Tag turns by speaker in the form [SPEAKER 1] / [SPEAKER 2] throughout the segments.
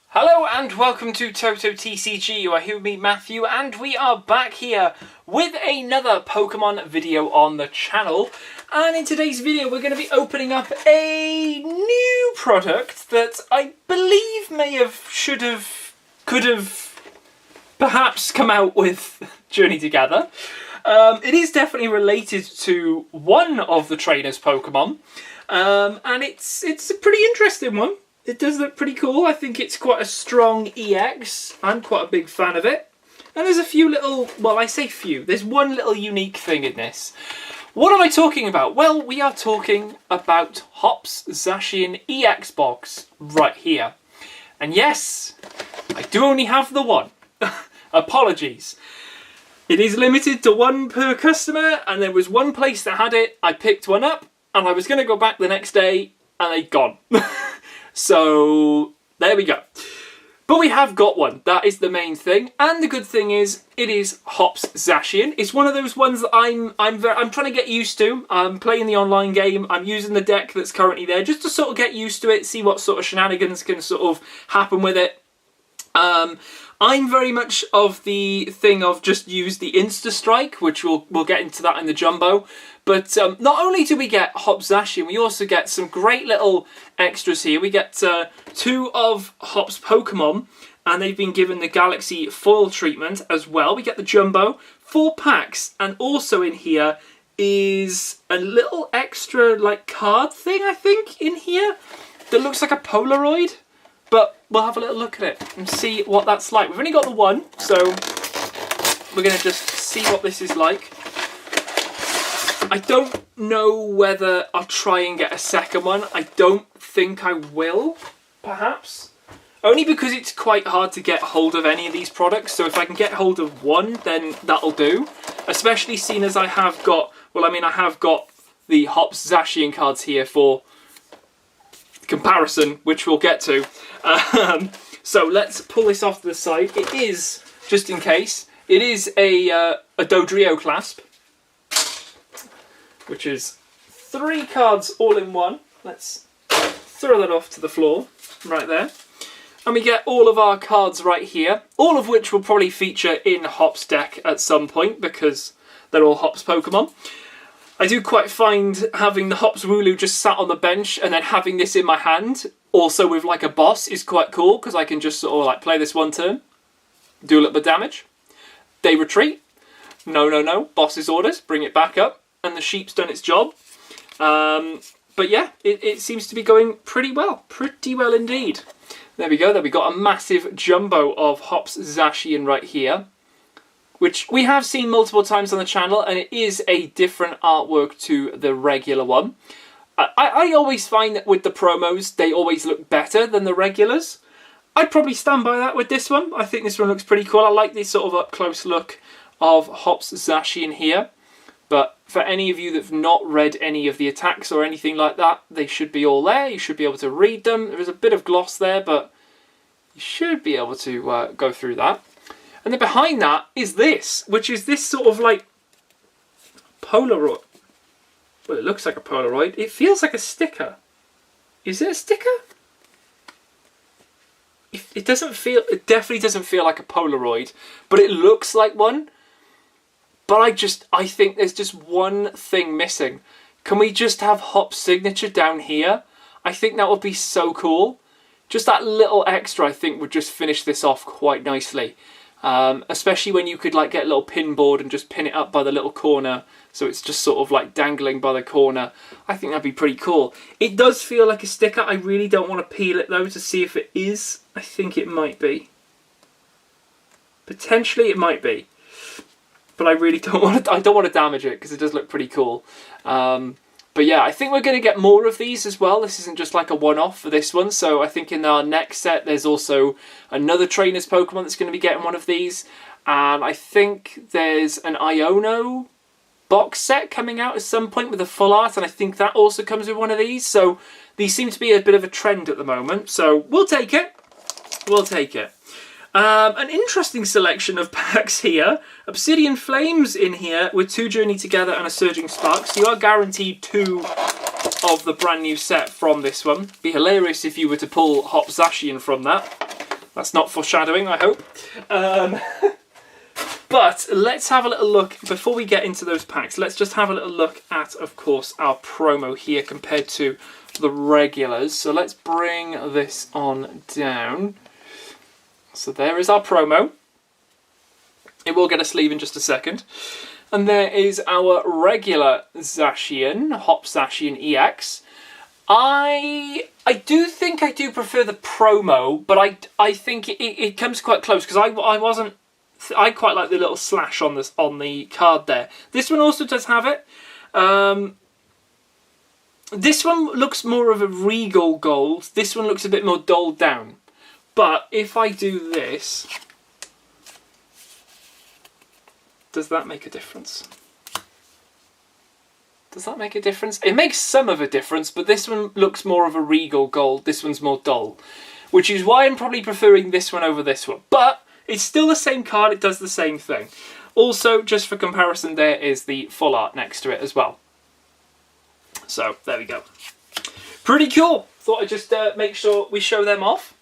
[SPEAKER 1] Hello and welcome to Toto TCG. You are here with me, Matthew, and we are back here with another Pokemon video on the channel. And in today's video we're going to be opening up a new product that I believe could have perhaps come out with Journey Together. It is definitely related to one of the trainers' Pokemon, and it's a pretty interesting one. It does look pretty cool. I think it's quite a strong EX. I'm quite a big fan of it. And there's a few little, well, I say few. There's one little unique thing in this. What am I talking about? Well, we are talking about Hop's Zacian EX box right here. And yes, I do only have the one. Apologies. It is limited to one per customer, and there was one place that had it. I picked one up, and I was going to go back the next day, and they'd gone. So, there we go. But we have got one. That is the main thing. And the good thing is, it is Hop's Zacian. It's one of those ones that I'm trying to get used to. I'm playing the online game. I'm using the deck that's currently there just to sort of get used to it, see what sort of shenanigans can sort of happen with it. I'm very much of the thing of just use the Insta-Strike, which we'll get into that in the Jumbo. But not only do we get Hop's Zacian, we also get some great little extras here. We get two of Hop's Pokemon, and they've been given the Galaxy foil treatment as well. We get the Jumbo, 4 packs, and also in here is a little extra like card thing, I think, in here that looks like a Polaroid. But we'll have a little look at it and see what that's like. We've only got the one, so we're going to just see what this is like. I don't know whether I'll try and get a second one. I don't think I will, perhaps. Only because it's quite hard to get hold of any of these products. So if I can get hold of one, then that'll do. Especially seeing as I have got, well, I mean, I have got the Hop's Zacian cards here for comparison, which we'll get to. So let's pull this off to the side. It is, just in case, it is a Dodrio clasp, which is 3 cards all in one. Let's throw that off to the floor, right there. And we get all of our cards right here, all of which will probably feature in Hop's deck at some point because they're all Hop's Pokemon. I do quite find having the Hop's Wooloo just sat on the bench and then having this in my hand, also with like a boss, is quite cool because I can just sort of like play this one turn, do a little bit of damage, they retreat, no, boss's orders, bring it back up, and the sheep's done its job. But yeah, it seems to be going pretty well indeed. There we go, there we got a massive jumbo of Hop's Zacian right here, which we have seen multiple times on the channel, and it is a different artwork to the regular one. I always find that with the promos, they always look better than the regulars. I'd probably stand by that with this one. I think this one looks pretty cool. I like this sort of up-close look of Hop's Zacian here. But for any of you that have not read any of the attacks or anything like that, they should be all there. You should be able to read them. There is a bit of gloss there, but you should be able to go through that. And then behind that is this, which is this sort of like Polaroid. Well, it looks like a Polaroid. It feels like a sticker. Is it a sticker? It definitely doesn't feel like a Polaroid, but it looks like one. But I think there's just one thing missing. Can we just have Hop's signature down here? I think that would be so cool. Just that little extra, I think, would just finish this off quite nicely. Especially when you could like get a little pin board and just pin it up by the little corner, so it's just sort of like dangling by the corner. I think that'd be pretty cool. It does feel like a sticker. I really don't want to peel it though to see if it is. I think it might be. Potentially it might be, but I really don't want to. I don't want to damage it because it does look pretty cool. But yeah, I think we're going to get more of these as well. This isn't just like a one-off for this one. So I think in our next set, there's also another trainer's Pokemon that's going to be getting one of these. And I think there's an Iono box set coming out at some point with a full art. And I think that also comes with one of these. So these seem to be a bit of a trend at the moment. So we'll take it. We'll take it. An interesting selection of packs here. Obsidian Flames in here with 2 Journey Together and a Surging Spark. So you are guaranteed 2 of the brand new set from this one. Be hilarious if you were to pull Hop's Zacian from that. That's not foreshadowing, I hope. But let's have a little look, before we get into those packs, let's just have a little look at, of course, our promo here compared to the regulars. So let's bring this on down. So there is our promo. It will get a sleeve in just a second. And there is our regular Zacian, Hop Zacian EX. I do think I do prefer the promo, but I think it comes quite close, because I quite like the little slash on the card there. This one also does have it. This one looks more of a regal gold. This one looks a bit more dulled down. But if I do this, does that make a difference? Does that make a difference? It makes some of a difference, but this one looks more of a regal gold. This one's more dull, which is why I'm probably preferring this one over this one. But it's still the same card. It does the same thing. Also, just for comparison, there is the full art next to it as well. So there we go. Pretty cool. Thought I'd just make sure we show them off.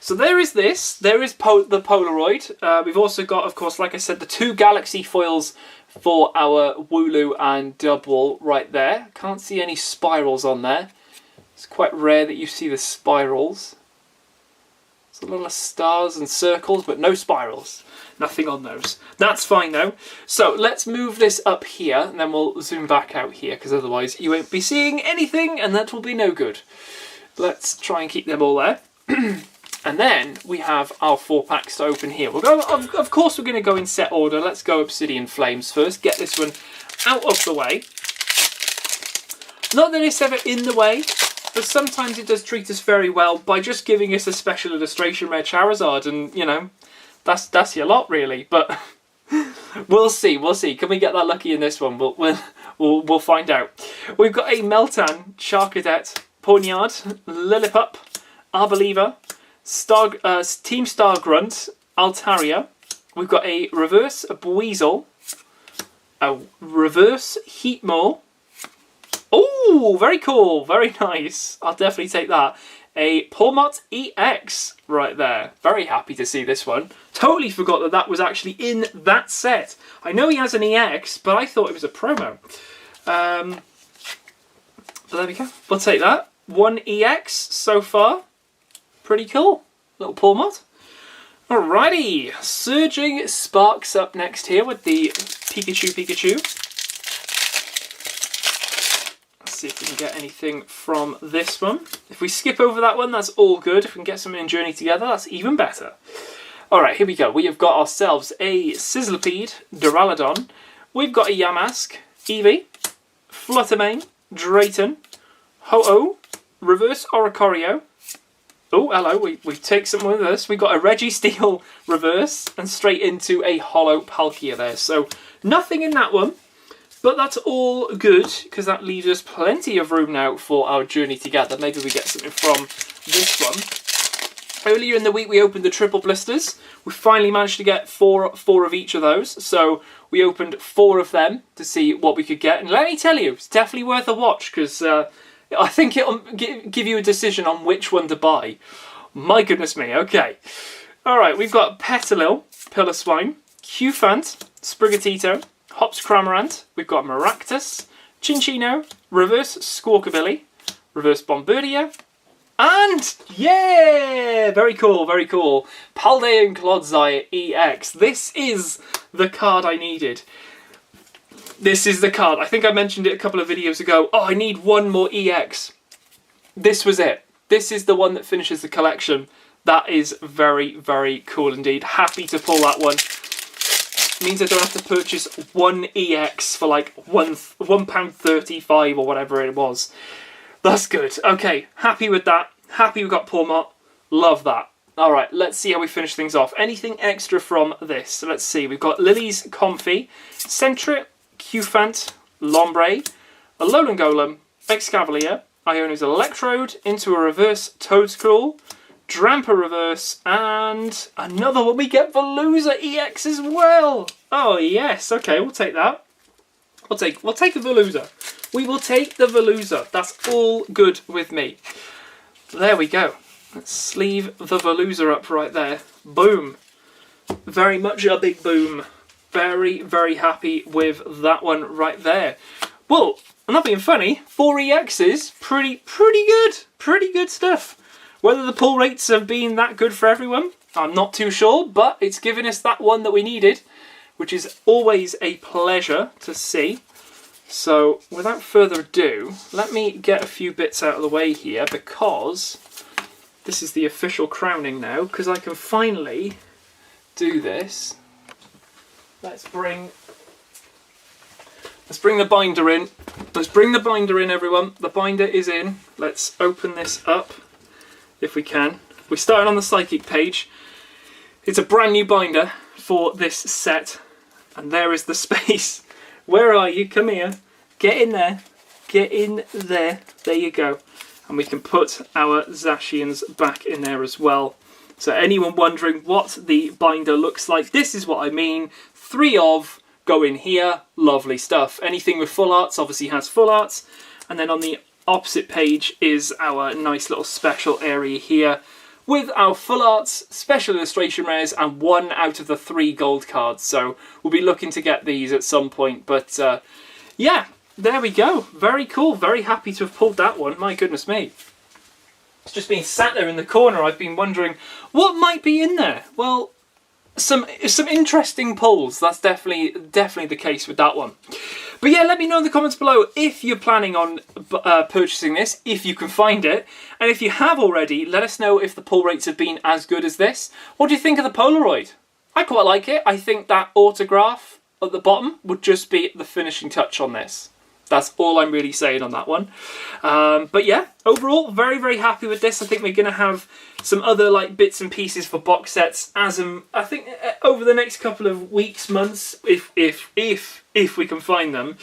[SPEAKER 1] So there is this. There is the Polaroid. We've also got, of course, like I said, the 2 Galaxy foils for our Wooloo and Dubwool right there. Can't see any spirals on there. It's quite rare that you see the spirals. It's a lot of stars and circles, but no spirals. Nothing on those. That's fine though. So let's move this up here, and then we'll zoom back out here, because otherwise you won't be seeing anything, and that will be no good. Let's try and keep them all there. And then we have our 4 packs to open here. We'll go. Of course, we're going to go in set order. Let's go Obsidian Flames first. Get this one out of the way. Not that it's ever in the way, but sometimes it does treat us very well by just giving us a special illustration rare Charizard, and you know, that's your lot really. But we'll see. We'll see. Can we get that lucky in this one? We'll find out. We've got a Meltan, Charcadet, Pawniard, Lillipup, Arboliva, Team Star Grunt, Altaria. We've got a reverse Buizel, a reverse Heatmore. Oh, very cool, very nice. I'll definitely take that. A Pawmot EX right there. Very happy to see this one. Totally forgot that that was actually in that set. I know he has an EX, but I thought it was a promo. But there we go. We'll take that. 1 EX so far. Pretty cool. Little Pawmot. Alrighty. Surging Sparks up next here with the Pikachu. Let's see if we can get anything from this one. If we skip over that one, that's all good. If we can get something in Journey Together, that's even better. Alright, here we go. We have got ourselves a Sizzlipede, Duraludon. We've got a Yamask, Eevee, Fluttermane, Drayton, Ho-Oh, Reverse Oricorio. Oh, hello, we take something with us. We've got a Registeel reverse and straight into a Holo Palkia there. So nothing in that one, but that's all good because that leaves us plenty of room now for our Journey Together. Maybe we get something from this one. Earlier in the week we opened the triple blisters. We finally managed to get four of each of those. So we opened 4 of them to see what we could get. And let me tell you, it's definitely worth a watch because I think it'll give you a decision on which one to buy. My goodness me, okay. Alright, we've got Petalil, Piloswine, Cufant, Sprigatito, Hops Cramorant, we've got Maractus, Chinchino, Reverse Squawkabilly, Reverse Bombardier, and, yeah, very cool, very cool. Paldean Clodsire EX. This is the card I needed. This is the card. I think I mentioned it a couple of videos ago. Oh, I need one more EX. This was it. This is the one that finishes the collection. That is very, very cool indeed. Happy to pull that one. Means I don't have to purchase 1 EX for like £1.35 or whatever it was. That's good. Okay, happy with that. Happy we got Pawmot. Love that. Alright, let's see how we finish things off. Anything extra from this? So let's see. We've got Lily's Comfy, Sentret, Cufant, Lombre, a Alolan Golem, Excavalier, Iono's Electrode, into a reverse Toedscool, Drampa reverse, and another one. We get Veluza EX as well. Oh yes, okay, we'll take that. We'll take the Veluza. We will take the Veluza. That's all good with me. There we go. Let's sleeve the Veluza up right there. Boom. Very much a big boom. Very, very happy with that one right there. Well, I'm not being funny, 4 EXs, pretty good. Pretty good stuff. Whether the pull rates have been that good for everyone, I'm not too sure, but it's given us that one that we needed, which is always a pleasure to see. So, without further ado, let me get a few bits out of the way here, because this is the official crowning now, because I can finally do this. Let's bring the binder in. Let's bring the binder in, everyone. The binder is in. Let's open this up, if we can. We started on the Psychic page. It's a brand new binder for this set. And there is the space. Where are you? Come here. Get in there. Get in there. There you go. And we can put our Zacians back in there as well. So anyone wondering what the binder looks like, this is what I mean. 3 of go in here. Lovely stuff. Anything with full arts obviously has full arts. And then on the opposite page is our nice little special area here with our full arts, special illustration rares, and 1 out of the 3 gold cards. So we'll be looking to get these at some point. But yeah, there we go. Very cool. Very happy to have pulled that one. My goodness me. It's just been sat there in the corner. I've been wondering what might be in there. Well, some interesting pulls. That's definitely the case with that one. But yeah, let me know in the comments below if you're planning on purchasing this, if you can find it. And if you have already, let us know if the pull rates have been as good as this. What do you think of the Polaroid? I quite like it. I think that autograph at the bottom would just be the finishing touch on this. That's all I'm really saying on that one. But yeah, overall, very, very happy with this. I think we're going to have some other like bits and pieces for box sets as I think over the next couple of weeks, months, if we can find them.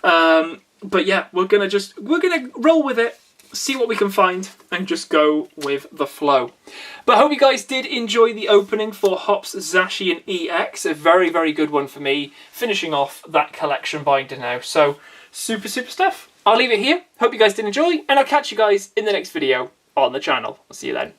[SPEAKER 1] But yeah, we're gonna roll with it, see what we can find, and just go with the flow. But I hope you guys did enjoy the opening for Hop's Zacian EX. A very, very good one for me, finishing off that collection binder now. So super stuff. I'll leave it here. Hope you guys did enjoy, and I'll catch you guys in the next video on the channel. I'll see you then.